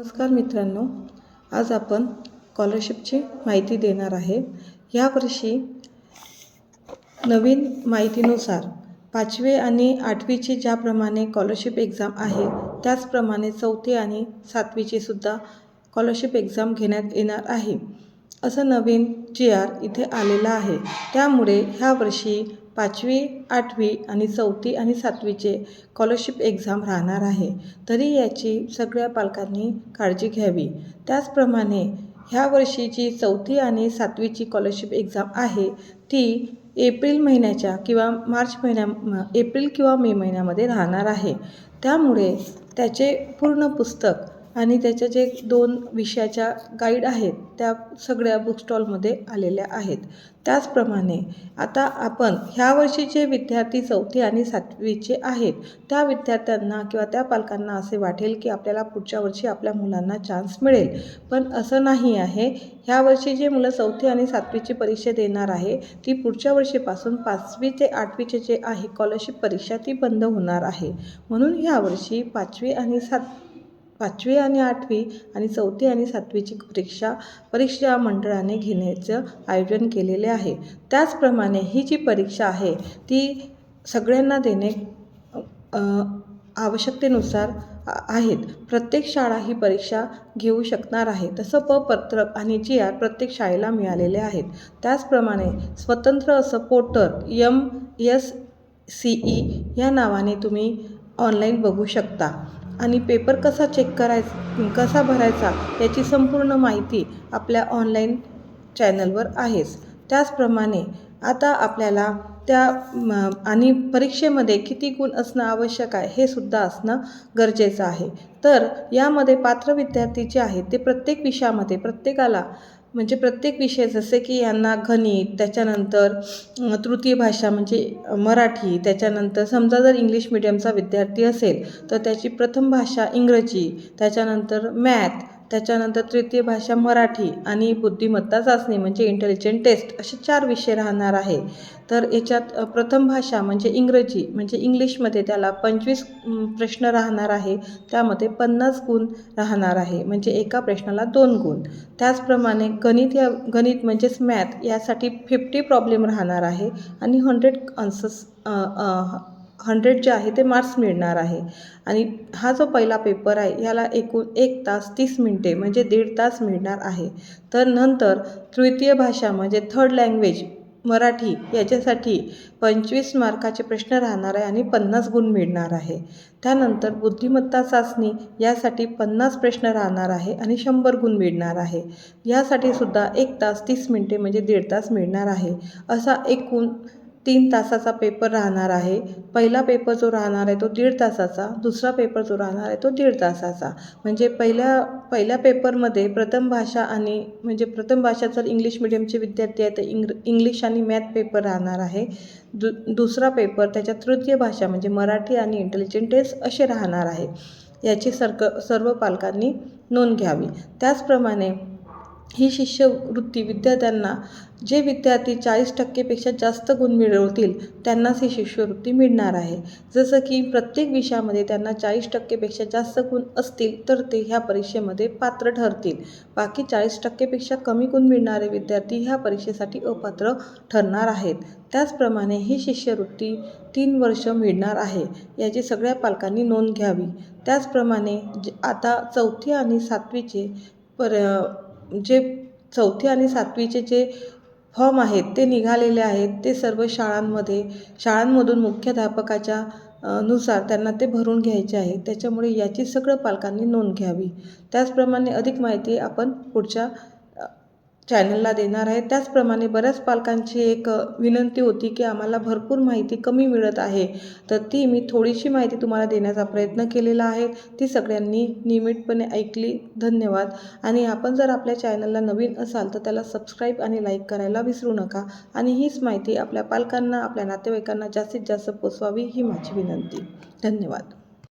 नमस्कार मित्रांनो, आज आपण स्कॉलरशिपची माहिती देणार आहे। यावर्षी नवीन माहितीनुसार 5वी आणि 8वीची ज्याप्रमाणे स्कॉलरशिप एक्झाम आहे त्याचप्रमाणे 4थी आणि 7वीची सुद्धा स्कॉलरशिप एक्झाम घेण्यात येणार आहे, असं नवीन GR इथे आलेला आहे। त्यामुळे ह्या वर्षी 5वी, 8वी आणि 4थी आणि 7वीचे स्कॉलरशिप एक्झाम राहणार आहे, तरी याची सगळ्या पालकांनी काळजी घ्यावी। त्याचप्रमाणे ह्या वर्षी जी 4थी आणि 7वीची स्कॉलरशिप एक्झाम आहे ती एप्रिल महिन्याच्या किंवा एप्रिल किंवा मे महिन्यामध्ये राहणार आहे। त्यामुळे त्याचे पूर्ण पुस्तक आणि त्याच्या जे 2 विषयाच्या गाईड आहेत त्या सगळ्या बुक स्टॉलमध्ये आलेल्या आहेत। त्याचप्रमाणे आता आपण ह्या वर्षी जे विद्यार्थी 4थी आणि 7वीचे आहेत त्या विद्यार्थ्यांना किंवा त्या पालकांना असे वाटेल की आपल्याला पुढच्या वर्षी आपल्या मुलांना चान्स मिळेल, पण असं नाही आहे। ह्या वर्षी जे मुलं 4थी आणि 7वीची परीक्षा देणार आहे ती पुढच्या वर्षीपासून 5वी ते 8वीचे जे आहे स्कॉलरशिप परीक्षा ती बंद होणार आहे। म्हणून ह्या वर्षी 5वी आणि 8वी आणि 4थी आणि 7वीची परीक्षा मंडळाने घेण्याचं आयोजन केलेले आहे। त्याचप्रमाणे ही जी परीक्षा आहे ती सगळ्यांना देणे आवश्यकतेनुसार आहेत। प्रत्येक शाळा ही परीक्षा घेऊ शकणार आहे, तसं पत्रक आणि GR प्रत्येक शाळेला मिळालेले आहेत। त्याचप्रमाणे स्वतंत्र असं पोर्टल MSCE या नावाने तुम्ही ऑनलाईन बघू शकता आणि पेपर कसा भरायचा याची संपूर्ण माहिती आपल्या ऑनलाईन चॅनलवर आहेच। त्याचप्रमाणे आता आपल्याला आणि परीक्षेमध्ये किती गुण असणं आवश्यक आहे हे सुद्धा असणं गरजेचं आहे। तर यामध्ये पात्र विद्यार्थी जे आहेत ते प्रत्येक विषयामध्ये प्रत्येक विषय जसे की यांना गणित, त्याच्यानंतर तृतीय भाषा म्हणजे मराठी, त्याच्यानंतर समजा जर इंग्लिश मीडियमचा विद्यार्थी असेल तर त्याची प्रथम भाषा इंग्रजी, त्याच्यानंतर मॅथ, त्याच्यानंतर तृतीय भाषा मराठी आणि बुद्धिमत्ता चाचणी म्हणजे इंटेलिजंट टेस्ट असे 4 विषय राहणार आहे। तर याच्यात प्रथम भाषा म्हणजे इंग्रजी म्हणजे इंग्लिशमध्ये त्याला 25 प्रश्न राहणार आहे, त्यामध्ये 50 गुण राहणार आहे, म्हणजे एका प्रश्नाला 2 गुण। त्याचप्रमाणे गणित म्हणजेच मॅथ यासाठी 50 प्रॉब्लेम राहणार आहे आणि 100 जे आहे ते मार्क्स मिळणार आहे। आणि हा जो पहिला पेपर आहे याला एकूण 1 तास 30 मिनिटे म्हणजे 1.5 तास मिळणार आहे। तर नंतर तृतीय भाषा म्हणजे थर्ड लँग्वेज मराठी याच्यासाठी 25 मार्काचे प्रश्न राहणार आहे आणि 50 गुण मिळणार आहे। त्यानंतर बुद्धिमत्ता चाचणी यासाठी 50 प्रश्न राहणार आहे आणि 100 गुण मिळणार आहे। यासाठी सुद्धा 1 तास 30 मिनिटे म्हणजे 1.5 तास मिळणार आहे। असा एकूण 3 तासाचा पेपर राहणार आहे। पहिला पेपर जो राहणार आहे तो 1.5 तासाचा, दुसरा पेपर जो राहणार आहे तो 1.5 तासाचा। म्हणजे पहिल्या पेपरमध्ये प्रथम भाषा जर इंग्लिश मीडियमचे विद्यार्थी आहेत तर इंग्लिश आणि मॅथ पेपर राहणार आहे। दुसरा पेपर त्याच्या तृतीय भाषा म्हणजे मराठी आणि इंटेलिजंट टेस्ट असे राहणार आहे। याची सर्व पालकांनी नोंद घ्यावी। त्याचप्रमाणे ही शिष्यवृत्ती विद्यार्थ्यांना जे विद्यार्थी 40% पेक्षा जास्त गुण मिळवतील त्यांनाच ही शिष्यवृत्ती मिळणार आहे। जसं की प्रत्येक विषयामध्ये त्यांना 40% पेक्षा जास्त गुण असतील तर ते ह्या परीक्षेमध्ये पात्र ठरतील। बाकी 40% पेक्षा कमी गुण मिळणारे विद्यार्थी ह्या परीक्षेसाठी अपात्र ठरणार आहेत। त्याचप्रमाणे ही शिष्यवृत्ती 3 वर्ष मिळणार आहे, याची सगळ्या पालकांनी नोंद घ्यावी। त्याचप्रमाणे आता 4थी आणि 7वीचे जे फॉर्म आहेत ते निघालेले आहेत, ते सर्व शाळांमधून मुख्याध्यापकाच्या नुसार त्यांना ते भरून घ्यायचे आहे। त्याच्यामुळे याची सगळं पालकांनी नोंद घ्यावी। त्याचप्रमाणे अधिक माहिती आपण पुढच्या चॅनलला देणार आहे। त्याचप्रमाणे बऱ्याच पालकांची एक विनंती होती की आम्हाला भरपूर माहिती कमी मिळत आहे, तर ती मी थोडीशी माहिती तुम्हाला देण्याचा प्रयत्न केलेला आहे, ती सगळ्यांनी नियमितपणे ऐकली। धन्यवाद। आणि आपण जर आपल्या चॅनलला नवीन असाल तर त्याला सबस्क्राईब आणि लाईक करायला विसरू नका आणि हीच माहिती आपल्या पालकांना, आपल्या नातेवाईकांना जास्तीत जास्त पोचवावी ही माझी विनंती। धन्यवाद।